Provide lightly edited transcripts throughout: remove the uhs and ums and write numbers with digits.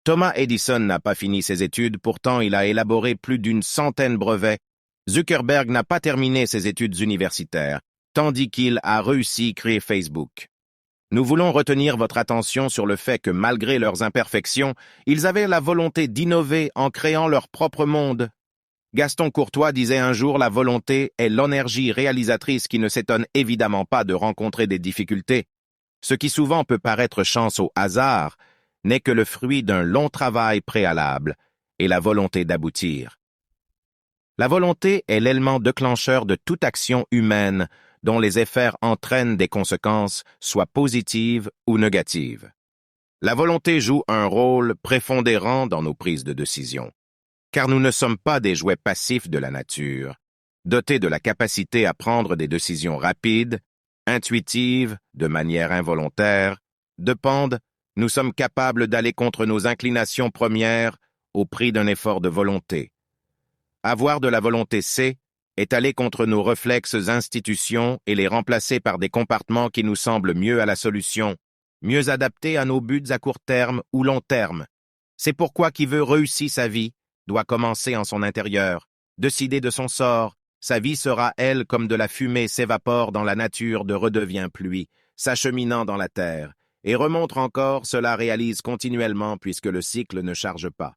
Thomas Edison n'a pas fini ses études, pourtant il a élaboré plus d'une centaine brevets. Zuckerberg n'a pas terminé ses études universitaires, tandis qu'il a réussi à créer Facebook. Nous voulons retenir votre attention sur le fait que malgré leurs imperfections, ils avaient la volonté d'innover en créant leur propre monde. Gaston Courtois disait un jour: la volonté est l'énergie réalisatrice qui ne s'étonne évidemment pas de rencontrer des difficultés. Ce qui souvent peut paraître chance au hasard n'est que le fruit d'un long travail préalable et la volonté d'aboutir. La volonté est l'élément déclencheur de toute action humaine dont les effets entraînent des conséquences, soit positives ou négatives. La volonté joue un rôle prépondérant dans nos prises de décision, car nous ne sommes pas des jouets passifs de la nature, dotés de la capacité à prendre des décisions rapides, intuitives, de manière involontaire. Cependant, nous sommes capables d'aller contre nos inclinations premières au prix d'un effort de volonté. Avoir de la volonté, c'est aller contre nos réflexes institutions et les remplacer par des comportements qui nous semblent mieux à la solution, mieux adaptés à nos buts à court terme ou long terme. C'est pourquoi qui veut réussir sa vie doit commencer en son intérieur, décider de son sort. Sa vie sera, elle, comme de la fumée s'évapore dans la nature de redevient pluie, s'acheminant dans la terre, et remonte encore, cela réalise continuellement puisque le cycle ne charge pas.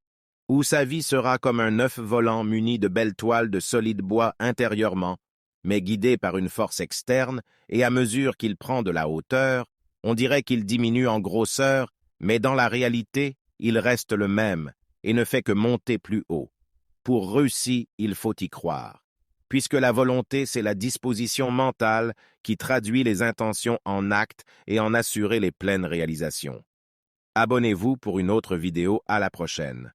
Ou sa vie sera comme un œuf volant muni de belles toiles de solide bois intérieurement, mais guidé par une force externe, et à mesure qu'il prend de la hauteur, on dirait qu'il diminue en grosseur, mais dans la réalité, il reste le même, et ne fait que monter plus haut. Pour réussir, il faut y croire. Puisque la volonté, c'est la disposition mentale qui traduit les intentions en actes et en assurer les pleines réalisations. Abonnez-vous pour une autre vidéo, à la prochaine.